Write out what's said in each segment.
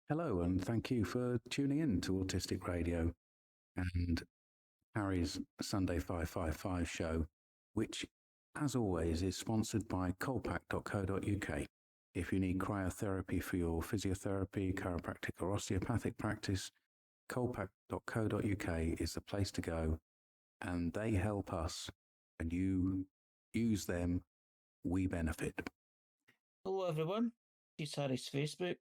Hello, and thank you for tuning in to Autistic Radio and Harry's Sunday 555 show, which, as always, is sponsored by colpack.co.uk. If you need cryotherapy for your physiotherapy, chiropractic or osteopathic practice, colpack.co.uk is the place to go, and they help us, and you use them, we benefit. Hello everyone, this is Harry's Facebook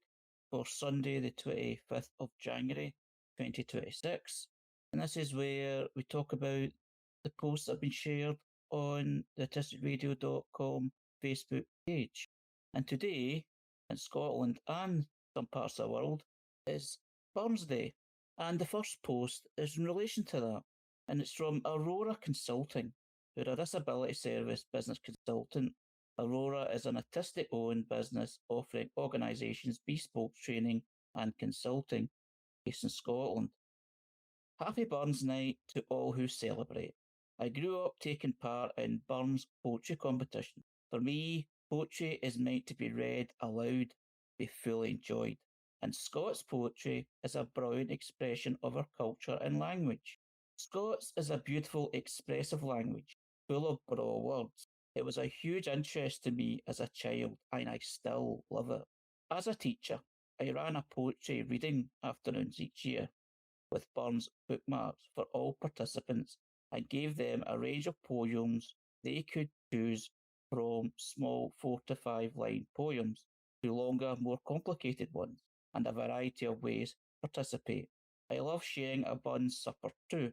for Sunday the 25th of January 2026, and this is where we talk about the posts that have been shared on the AutisticRadio.com Facebook page. And today, in Scotland and some parts of the world, is Burns Day. And the first post is in relation to that, and it's from Aurora Consulting, who are a disability service business consultant. Aurora is an autistic-owned business offering organisations bespoke training and consulting based in Scotland. Happy Burns Night to all who celebrate. I grew up taking part in Burns poetry competition. For me, poetry is meant to be read aloud, be fully enjoyed. And Scots poetry is a brilliant expression of our culture and language. Scots is a beautiful, expressive language, full of broad words. It was a huge interest to me as a child, and I still love it. As a teacher, I ran a poetry reading afternoons each year with Burns bookmarks for all participants and gave them a range of poems they could choose from small 4 to 5 line poems to longer, more complicated ones, and a variety of ways to participate. I love sharing a Burns supper too.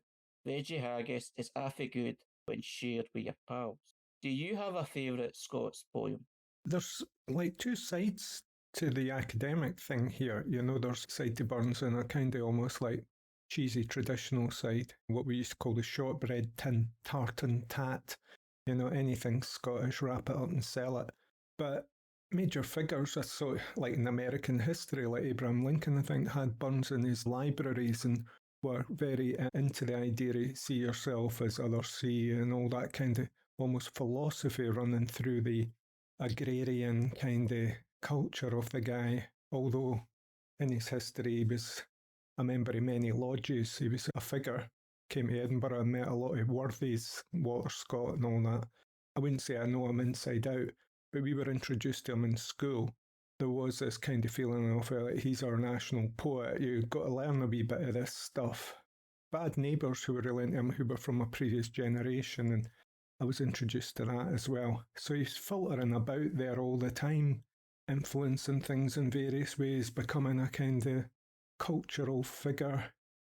Veggie haggis is awfully good when shared with your pals. Do you have a favourite Scots poem? There's like two sides to the academic thing here. You know, there's a side to Burns and a kind of almost like cheesy traditional side, what we used to call the shortbread tin, tartan tat. You know, anything Scottish, wrap it up and sell it. But major figures, I saw like in American history, like Abraham Lincoln, I think, had Burns in his libraries and were very into the idea of see yourself as others see and all that kind of almost philosophy running through the agrarian kind of culture of the guy. Although in his history he was a member of many lodges, he was a figure, came to Edinburgh and met a lot of worthies, Walter Scott and all that. I wouldn't say I know him inside out, but we were introduced to him in school. There was this kind of feeling of like, he's our national poet, you've got to learn a wee bit of this stuff. But I had neighbours who were really into him who were from a previous generation, and I was introduced to that as well. So he's filtering about there all the time, influencing things in various ways, becoming a kind of cultural figure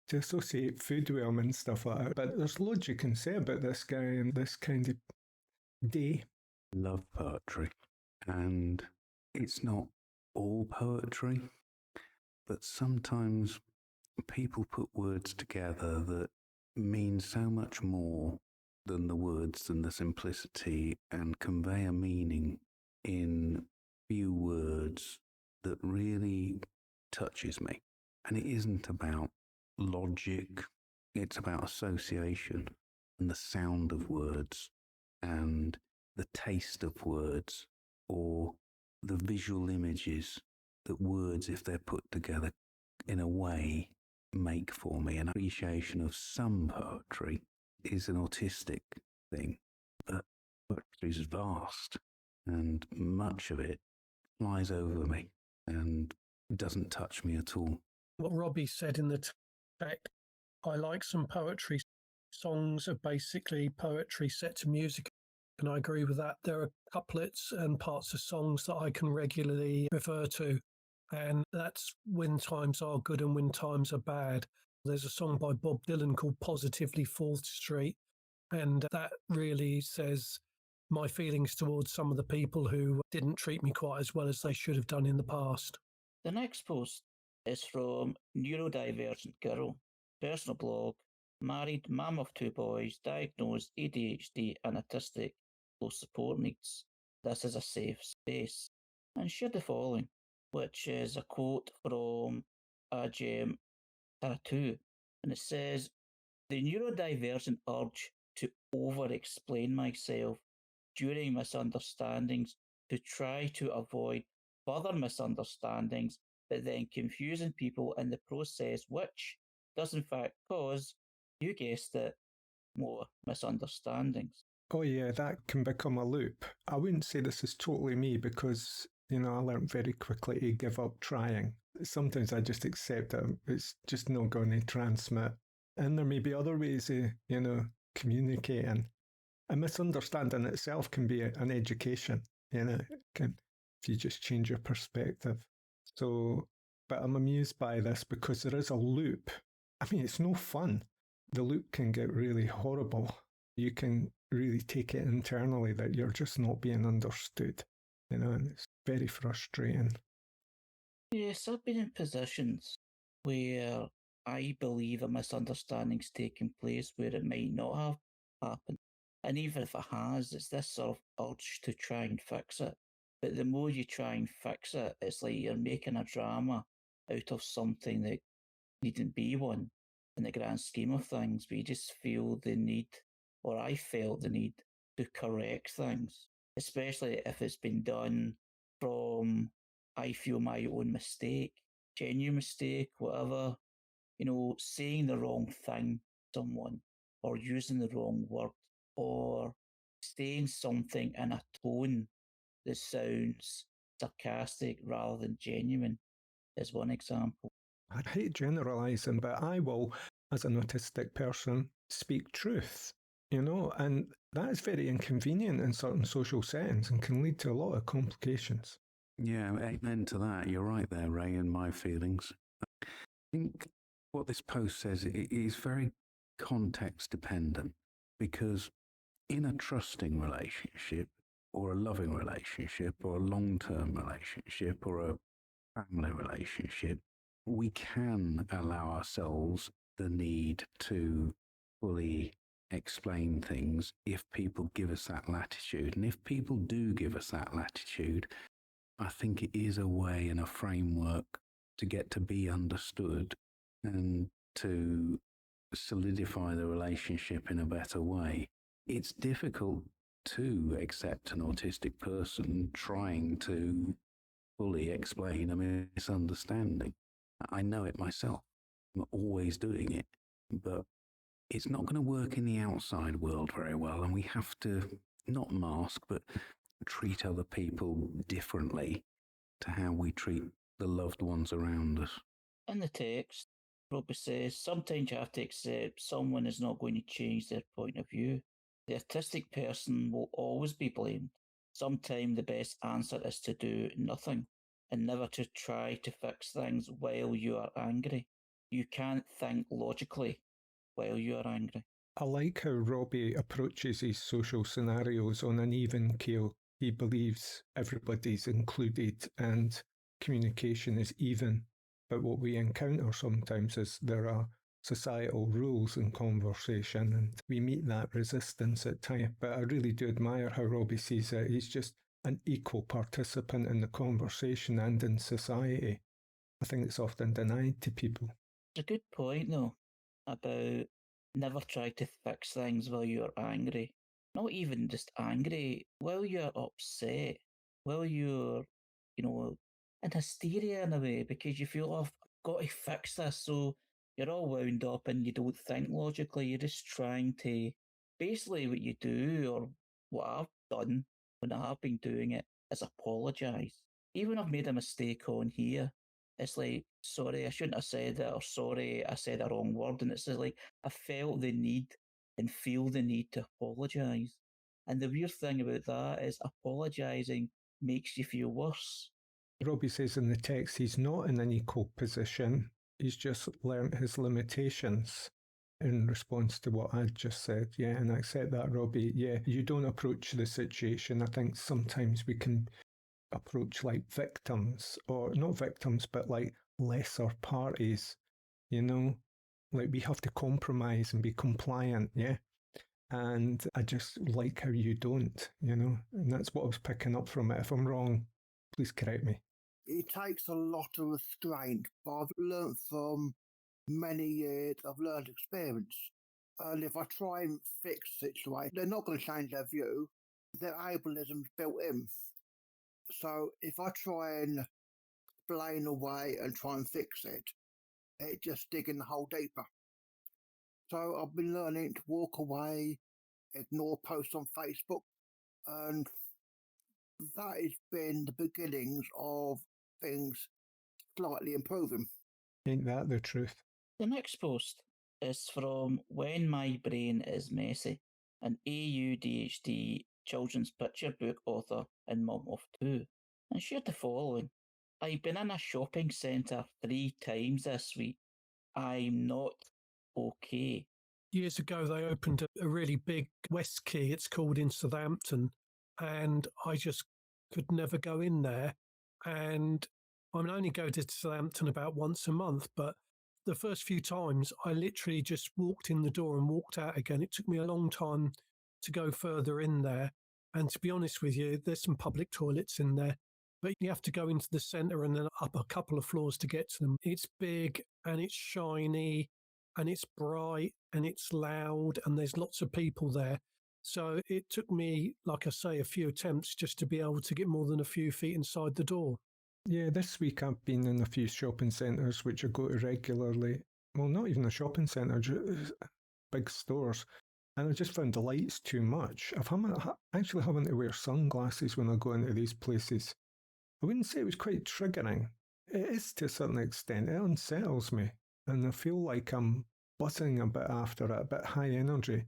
to associate food with him and stuff like that. But there's loads you can say about this guy and this kind of day. Love poetry, and it's not all poetry, but sometimes people put words together that mean so much more than the words and the simplicity, and convey a meaning in few words that really touches me. And it isn't about logic, it's about association and the sound of words and the taste of words, or the visual images that words, if they're put together in a way, make for me. An appreciation of some poetry is an autistic thing, but poetry is vast, and much of it flies over me and doesn't touch me at all. What Robbie said in the text, I like some poetry. Songs are basically poetry set to music, and I agree with that. There are couplets and parts of songs that I can regularly refer to, and that's when times are good and when times are bad. There's a song by Bob Dylan called Positively 4th Street, and that really says my feelings towards some of the people who didn't treat me quite as well as they should have done in the past. The next post is from Neurodivergent Girl, personal blog, married, mum of 2 boys, diagnosed ADHD and autistic, close support needs. This is a safe space. And shared the following, which is a quote from a gem tattoo, and it says, "The neurodivergent urge to over-explain myself during misunderstandings to try to avoid further misunderstandings but then confusing people in the process, which does in fact cause, you guessed it, more misunderstandings. Oh yeah, that can become a loop. I wouldn't say this is totally me because, I learned very quickly to give up trying. Sometimes I just accept that it's just not going to transmit. And there may be other ways of, communicating. A misunderstanding itself can be an education, if you just change your perspective. So, but I'm amused by this because there is a loop. I mean, it's no fun. The loop can get really horrible. You can really take it internally that you're just not being understood, and it's very frustrating. Yes, I've been in positions where I believe a misunderstanding's taken place where it might not have happened. And even if it has, it's this sort of urge to try and fix it. But the more you try and fix it, it's like you're making a drama out of something that needn't be one in the grand scheme of things. But you just feel the need, or I felt the need, to correct things, especially if it's been done from, I feel, my own mistake, genuine mistake, whatever, saying the wrong thing to someone, or using the wrong word, or saying something in a tone that sounds sarcastic rather than genuine is one example. I hate generalising, but I will, as an autistic person, speak truth, and that is very inconvenient in certain social settings and can lead to a lot of complications. Yeah, amen to that. You're right there, Ray, in my feelings. I think what this post says is very context dependent, because in a trusting relationship or a loving relationship or a long-term relationship or a family relationship, we can allow ourselves the need to fully explain things if people give us that latitude. And if people do give us that latitude, I think it is a way and a framework to get to be understood and to solidify the relationship in a better way. It's difficult to accept an autistic person trying to fully explain a misunderstanding. I know it myself. I'm always doing it, but it's not going to work in the outside world very well, and we have to not mask, but treat other people differently to how we treat the loved ones around us. In the text, Robbie says, sometimes you have to accept someone is not going to change their point of view. The autistic person will always be blamed. Sometimes the best answer is to do nothing and never to try to fix things while you are angry. You can't think logically while you are angry. I like how Robbie approaches his social scenarios on an even keel. He believes everybody's included and communication is even. But what we encounter sometimes is there are societal rules in conversation and we meet that resistance at times. But I really do admire how Robbie sees it. He's just an equal participant in the conversation and in society. I think it's often denied to people. It's a good point, though, about never try to fix things while you're angry. Not even just angry, while you're upset, while you're, in hysteria in a way, because you feel, oh, I've got to fix this. So you're all wound up and you don't think logically. You're just trying to, basically what you do, or what I've done when I have been doing it, is apologise. Even I've made a mistake on here, it's like, sorry, I shouldn't have said it, or sorry, I said a wrong word. And it's like, I felt the need and feel the need to apologise. And the weird thing about that is apologising makes you feel worse. Robbie says in the text he's not in an equal position. He's just learnt his limitations in response to what I just said. Yeah, and I accept that, Robbie. Yeah, you don't approach the situation. I think sometimes we can approach like victims, or not victims, but like lesser parties, like we have to compromise and be compliant, yeah. And I just like how you don't, and that's what I was picking up from it. If I'm wrong, please correct me. It takes a lot of restraint, but I've learned from many years of learned experience. And if I try and fix the situation, they're not going to change their view. Their ableism's built in. So if I try and explain away and try and fix it. It's just digging the hole deeper. So I've been learning to walk away, ignore posts on Facebook, and that has been the beginnings of things slightly improving. Ain't that the truth? The next post is from When My Brain Is Messy, an AUDHD children's picture book author and mum of 2, and shared the following. I've been in a shopping centre 3 times this week. I'm not okay. Years ago, they opened a really big West Quay, it's called, in Southampton, and I just could never go in there. And I only go to Southampton about once a month, but the first few times I literally just walked in the door and walked out again. It took me a long time to go further in there. And to be honest with you, there's some public toilets in there, but you have to go into the centre and then up a couple of floors to get to them. It's big and it's shiny and it's bright and it's loud and there's lots of people there. So it took me, like I say, a few attempts just to be able to get more than a few feet inside the door. Yeah, this week I've been in a few shopping centres which I go to regularly. Well, not even a shopping centre, big stores. And I just found the lights too much. Actually having to wear sunglasses when I go into these places. I wouldn't say it was quite triggering. It is to a certain extent. It unsettles me. And I feel like I'm buzzing a bit after it, a bit high energy.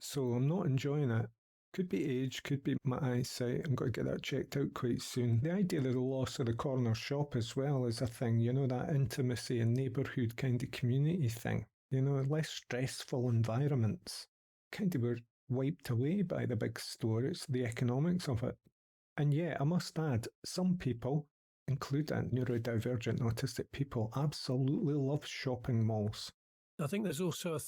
So I'm not enjoying it. Could be age, could be my eyesight. I'm going to get that checked out quite soon. The idea of the loss of the corner shop as well is a thing, that intimacy and neighbourhood kind of community thing. Less stressful environments. Kind of were wiped away by the big store. It's the economics of it. And yeah, I must add, some people, including neurodivergent autistic people, absolutely love shopping malls. I think there's also a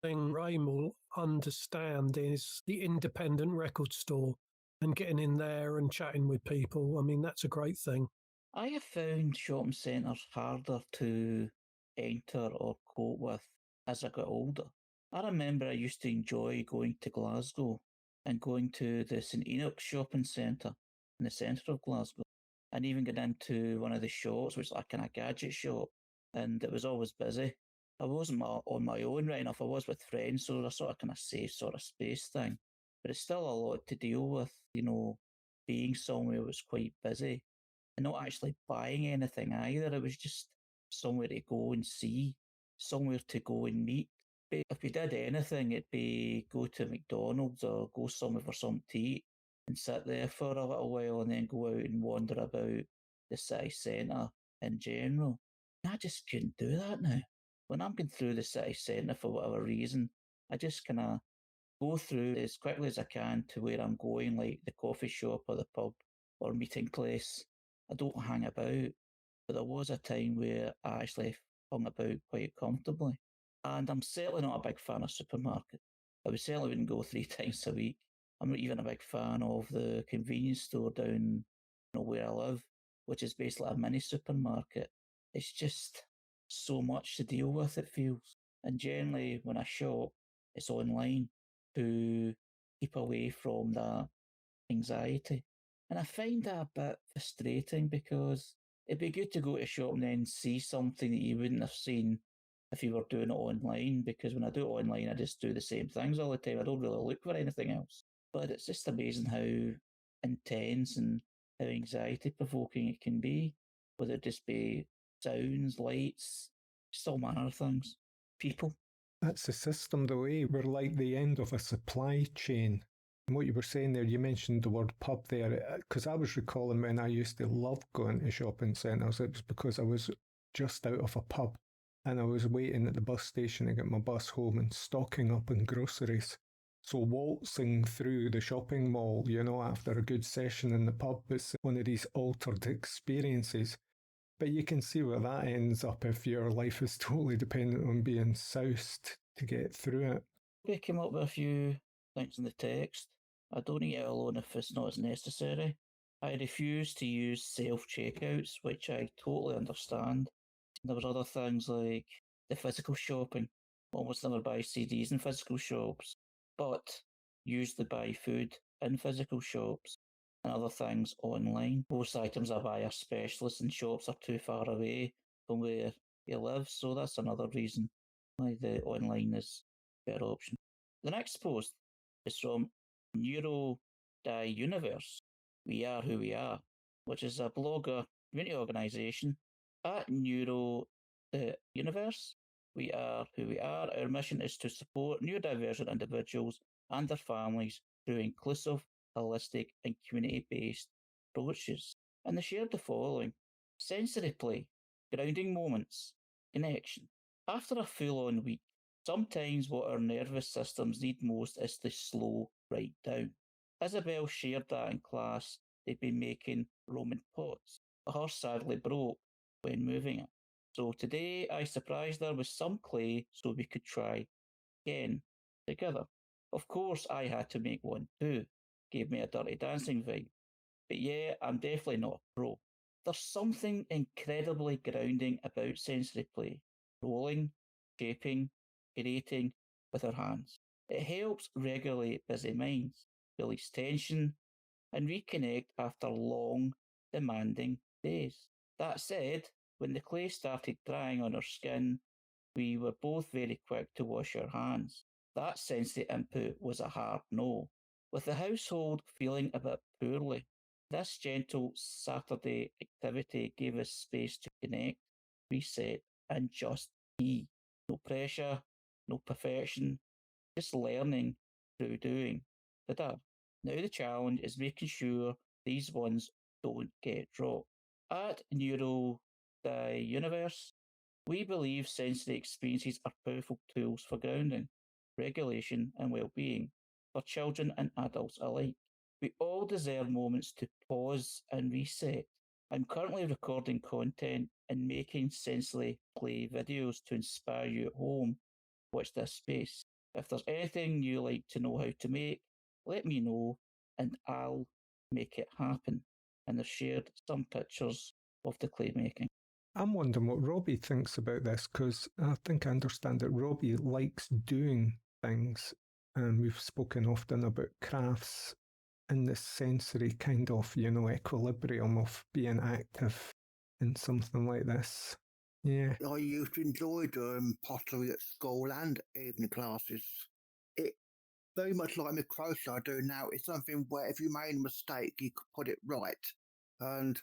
thing Ray will understand is the independent record store and getting in there and chatting with people. I mean, that's a great thing. I have found shopping centres harder to enter or cope with as I got older. I remember I used to enjoy going to Glasgow and going to the St Enoch shopping centre in the centre of Glasgow, and even getting into one of the shops, which is like a kind of gadget shop, and it was always busy. I wasn't on my own right enough. I was with friends, so it was a sort of kind of safe sort of space thing. But it's still a lot to deal with, being somewhere that was quite busy and not actually buying anything either. It was just somewhere to go and see, somewhere to go and meet. But if we did anything, it'd be go to McDonald's or go somewhere for something to eat and sit there for a little while and then go out and wander about the city centre in general. And I just couldn't do that now. When I'm going through the city centre for whatever reason, I just kind of go through as quickly as I can to where I'm going, like the coffee shop or the pub or meeting place. I don't hang about, but there was a time where I actually hung about quite comfortably. And I'm certainly not a big fan of supermarkets. I certainly wouldn't go 3 times a week. I'm not even a big fan of the convenience store down where I live, which is basically a mini supermarket. It's just so much to deal with, it feels. And generally, when I shop, it's online to keep away from that anxiety. And I find that a bit frustrating because it'd be good to go to shop and then see something that you wouldn't have seen if you were doing it online, because when I do it online, I just do the same things all the time. I don't really look for anything else. But it's just amazing how intense and how anxiety provoking it can be, whether it just be sounds, lights, just all manner of things. People. That's the system, the way we're like the end of a supply chain. And what you were saying there, you mentioned the word pub there, because I was recalling when I used to love going to shopping centres, it was because I was just out of a pub and I was waiting at the bus station to get my bus home and stocking up on groceries. So waltzing through the shopping mall, after a good session in the pub, is one of these altered experiences. But you can see where that ends up if your life is totally dependent on being soused to get through it. We came up with a few things in the text. I don't eat out alone if it's not as necessary. I refuse to use self-checkouts, which I totally understand. There was other things like the physical shopping. Almost never buy CDs in physical shops, but usually buy food in physical shops. and other things online. Most items I buy are specialists and shops are too far away from where you live, so that's another reason why the online is a better option. The next post is from Neurodiuniverse, We Are Who We Are, which is a blogger community organisation. At Neurodiverse, We Are Who We Are. Our mission is to support neurodivergent individuals and their families through inclusive, holistic, and community-based approaches. And they shared the following: sensory play, grounding moments, connection. After a full-on week, sometimes what our nervous systems need most is to slow right down. Isabel shared that in class they'd been making Roman pots, but hers sadly broke when moving it. So today I surprised her with some clay so we could try again together. Of course I had to make one too. Gave me a Dirty Dancing vibe. But yeah, I'm definitely not a pro. There's something incredibly grounding about sensory play. Rolling, shaping, creating with our hands. It helps regulate busy minds, release tension, and reconnect after long, demanding days. That said, when the clay started drying on our skin, we were both very quick to wash our hands. That sensory input was a hard no. With the household feeling a bit poorly, this gentle Saturday activity gave us space to connect, reset, and just be. No pressure, no perfection, just learning through doing. Ta-da. Now the challenge is making sure these ones don't get dropped. At Neurodiuniverse, we believe sensory experiences are powerful tools for grounding, regulation, and well-being for children and adults alike. We all deserve moments to pause and reset. I'm currently recording content and making sensory play videos to inspire you at home. Watch this space. If there's anything you like to know how to make, let me know and I'll make it happen. And they've shared some pictures of the clay making. I'm wondering what Robbie thinks about this, because I think I understand that Robbie likes doing things, and we've spoken often about crafts in this sensory kind of, equilibrium of being active in something like this. Yeah. I used to enjoy doing pottery at school and evening classes. It very much like my crochet I do now. It's something where if you made a mistake, you could put it right. And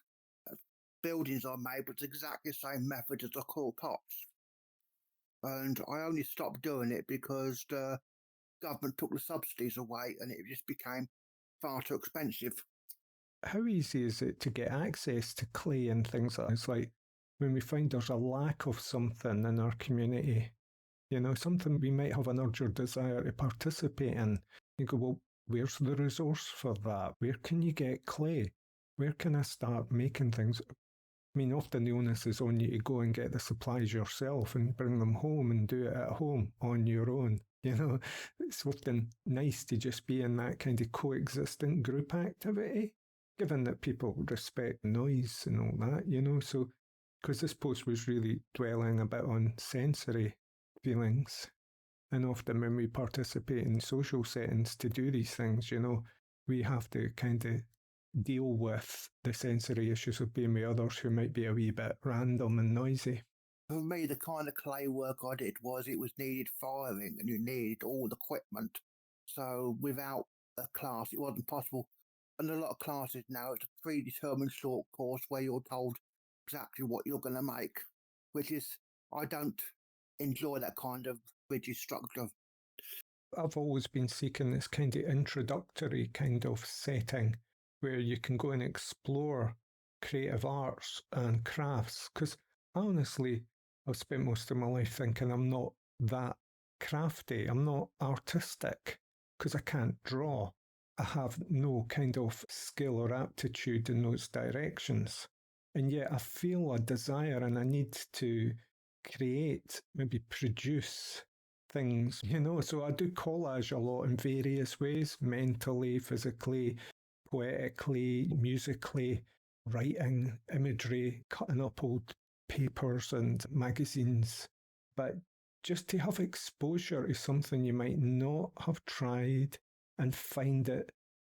buildings I made was exactly the same method as the cool pots. And I only stopped doing it because the government took the subsidies away and it just became far too expensive. How easy is it to get access to clay and things like that? It's like when we find there's a lack of something in our community, something we might have an urge or desire to participate in. You go, well, where's the resource for that? Where can you get clay? Where can I start making things? I mean, often the onus is on you to go and get the supplies yourself and bring them home and do it at home on your own. It's often nice to just be in that kind of coexistent group activity, given that people respect noise and all that, so because this post was really dwelling a bit on sensory feelings. And often when we participate in social settings to do these things, we have to kind of deal with the sensory issues of being with others who might be a wee bit random and noisy. For me, the kind of clay work I did was it was needed firing and you needed all the equipment. So without a class, it wasn't possible. And a lot of classes now, it's a predetermined short course where you're told exactly what you're going to make, which is, I don't enjoy that kind of rigid structure. I've always been seeking this kind of introductory kind of setting where you can go and explore creative arts and crafts, because honestly, I've spent most of my life thinking I'm not that crafty, I'm not artistic, because I can't draw. I have no kind of skill or aptitude in those directions. And yet I feel a desire and a need to create, maybe produce things, so I do collage a lot in various ways, mentally, physically, poetically, musically, writing, imagery, cutting up old papers and magazines. But just to have exposure to something you might not have tried and find it,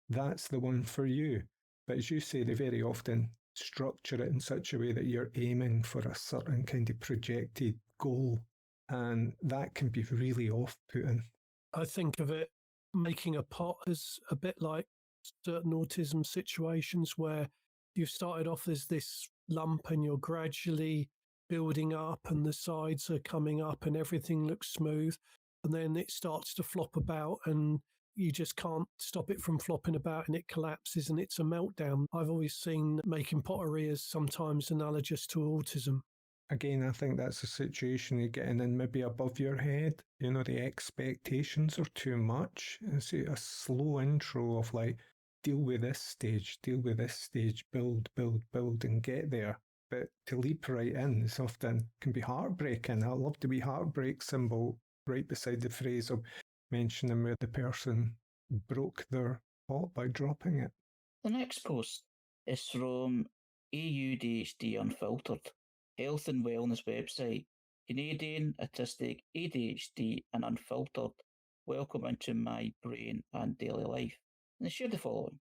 that's the one for you. But as you say, they very often structure it in such a way that you're aiming for a certain kind of projected goal, and that can be really off-putting. I think of it making a pot as a bit like certain autism situations where you've started off as this lump and you're gradually building up and the sides are coming up and everything looks smooth, and then it starts to flop about and you just can't stop it from flopping about and it collapses and it's a meltdown. I've always seen making pottery as sometimes analogous to autism. Again, I think that's a situation you're getting in maybe above your head. You know, the expectations are too much. It's a slow intro of like, deal with this stage, build, and get there. But to leap right in is often can be heartbreaking. I love the wee heartbreak symbol right beside the phrase of mentioning where the person broke their pot by dropping it. The next post is from AUDHD Unfiltered, health and wellness website, Canadian Autistic ADHD and Unfiltered. Welcome into my brain and daily life. And they share the following.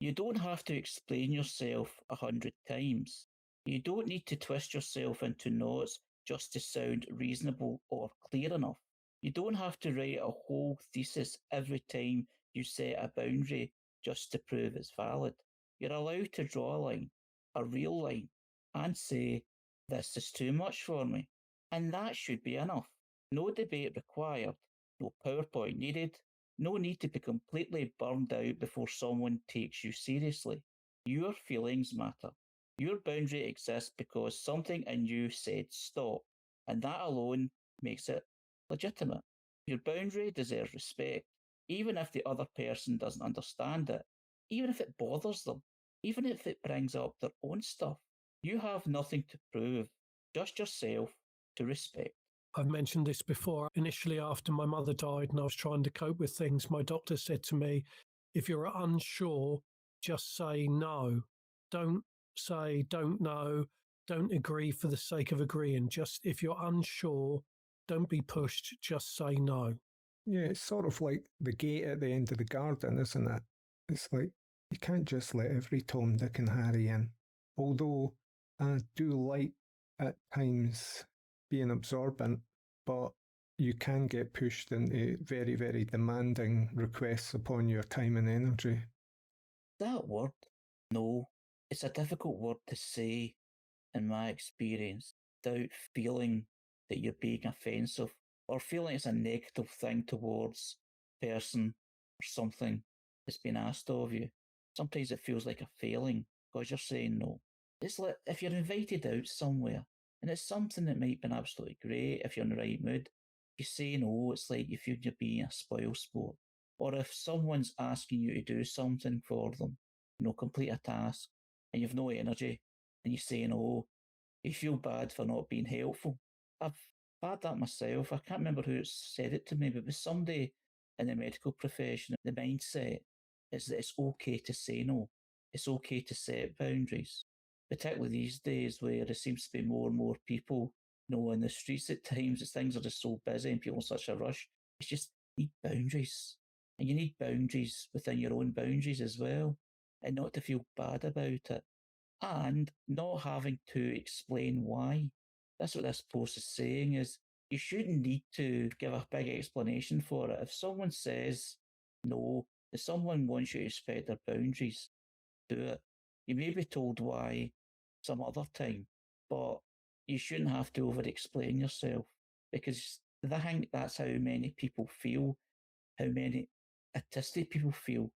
You don't have to explain yourself 100 times. You don't need to twist yourself into knots just to sound reasonable or clear enough. You don't have to write a whole thesis every time you set a boundary just to prove it's valid. You're allowed to draw a line, a real line, and say, this is too much for me. And that should be enough. No debate required, no PowerPoint needed, no need to be completely burned out before someone takes you seriously. Your feelings matter. Your boundary exists because something in you said stop, and that alone makes it legitimate. Your boundary deserves respect, even if the other person doesn't understand it, even if it bothers them, even if it brings up their own stuff. You have nothing to prove, just yourself to respect. I've mentioned this before. Initially, after my mother died and I was trying to cope with things, my doctor said to me, if you're unsure, just say no. Don't say don't know, don't agree for the sake of agreeing. Just if you're unsure, don't be pushed, just say no. Yeah, it's sort of like the gate at the end of the garden, isn't it? It's like you can't just let every Tom, Dick and Harry in. Although I do like at times being absorbent, but you can get pushed into very, very demanding requests upon your time and energy. That word, no, it's a difficult word to say in my experience without feeling that you're being offensive or feeling it's a negative thing towards a person or something that's been asked of you. Sometimes it feels like a failing because you're saying no. It's like if you're invited out somewhere and it's something that might be absolutely great if you're in the right mood, you say no, it's like you feel you're being a spoil sport. Or if someone's asking you to do something for them, complete a task, and you've no energy, and you say no, you feel bad for not being helpful. I've had that myself. I can't remember who said it to me, but it was somebody in the medical profession. The mindset is that it's okay to say no. It's okay to set boundaries, particularly these days where there seems to be more and more people, in the streets at times. Things are just so busy and people in such a rush. It's just need boundaries. And you need boundaries within your own boundaries as well, and not to feel bad about it. And not having to explain why. That's what this post is saying, is you shouldn't need to give a big explanation for it. If someone says no, if someone wants you to respect their boundaries, do it. You may be told why some other time, but you shouldn't have to over-explain yourself, because I think that's how many people feel, how many autistic people feel.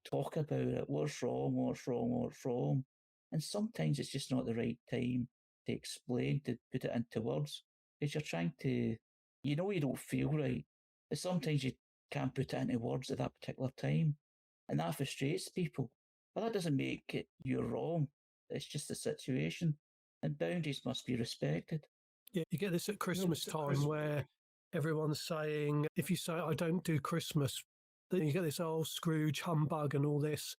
Talk about it. What's wrong? And sometimes it's just not the right time to explain, to put it into words, because you're trying to, you don't feel right, but sometimes you can't put it into words at that particular time. And that frustrates people. But that doesn't make it you're wrong. It's just the situation. And boundaries must be respected. Yeah, you get this at Christmas time where everyone's saying, if you say, I don't do Christmas, then you get this old Scrooge humbug and all this.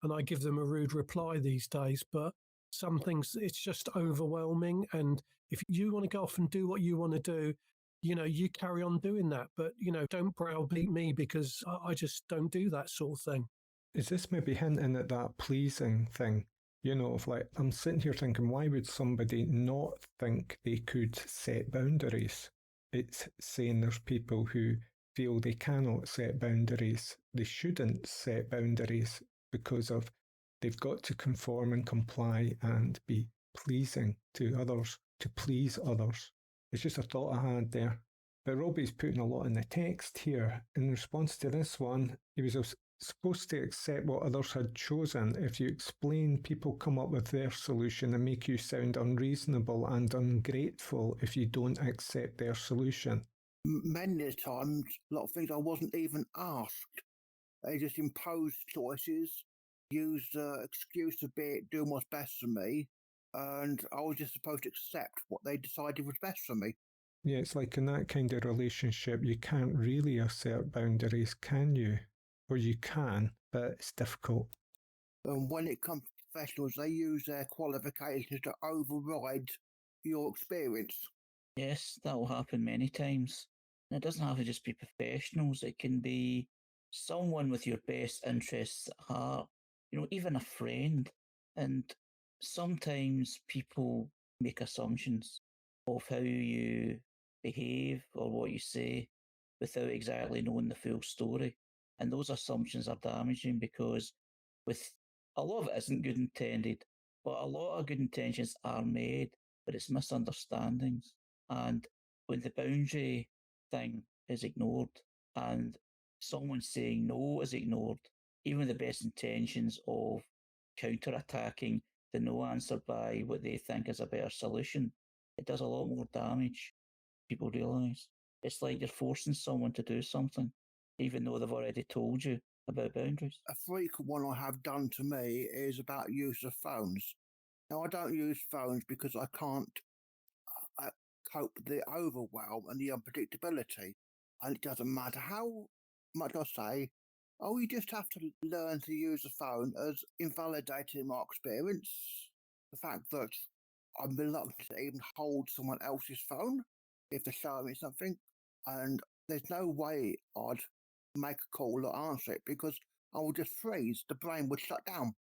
And I give them a rude reply these days. But some things, it's just overwhelming. And if you want to go off and do what you want to do, you carry on doing that. But, don't browbeat me because I just don't do that sort of thing. Is this maybe hinting at that pleasing thing? You know, of like, I'm sitting here thinking, why would somebody not think they could set boundaries? It's saying there's people who feel they cannot set boundaries. They shouldn't set boundaries because of they've got to conform and comply and be pleasing to others, to please others. It's just a thought I had there. But Robbie's putting a lot in the text here. In response to this one, he was supposed to accept what others had chosen. If you explain, people come up with their solution and make you sound unreasonable and ungrateful if you don't accept their solution. Many times, a lot of things I wasn't even asked. They just imposed choices, used the excuse to be doing what's best for me, and I was just supposed to accept what they decided was best for me. Yeah, it's like in that kind of relationship, you can't really assert boundaries, can you? Or you can, but it's difficult. And when it comes to professionals, they use their qualifications to override your experience. Yes, that will happen many times. And it doesn't have to just be professionals. It can be someone with your best interests at heart, even a friend. And sometimes people make assumptions of how you behave or what you say without exactly knowing the full story. And those assumptions are damaging because with a lot of it isn't good intended, but a lot of good intentions are made, but it's misunderstandings. And when the boundary thing is ignored and someone saying no is ignored, even the best intentions of counter-attacking the no answer by what they think is a better solution, it does a lot more damage. People realise it's like you're forcing someone to do something, even though they've already told you about boundaries. A frequent one I have done to me is about use of phones. Now, I don't use phones because I can't cope with the overwhelm and the unpredictability. And it doesn't matter how much I say, oh, you just have to learn to use the phone, as invalidating my experience. The fact that I'm reluctant to even hold someone else's phone if they're showing me something, and there's no way I'd make a call or answer it because I would just freeze. The brain would shut down.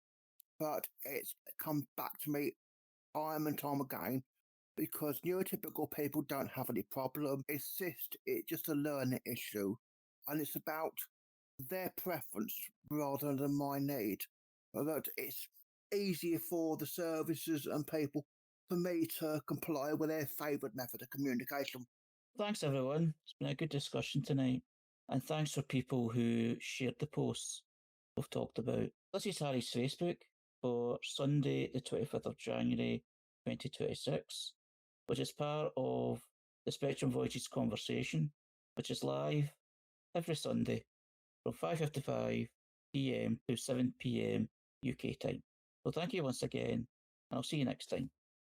But it's come back to me time and time again because neurotypical people don't have any problem. It's just a learning issue, and it's about their preference rather than my need. That it's easier for the services and people for me to comply with their favourite method of communication. Thanks, everyone. It's been a good discussion tonight. And thanks for people who shared the posts we've talked about. This is Harry's Facebook for Sunday, the 25th of January, 2026, which is part of the Spectrum Voices conversation, which is live every Sunday from 5:55 PM to 7 PM UK time. So thank you once again, and I'll see you next time.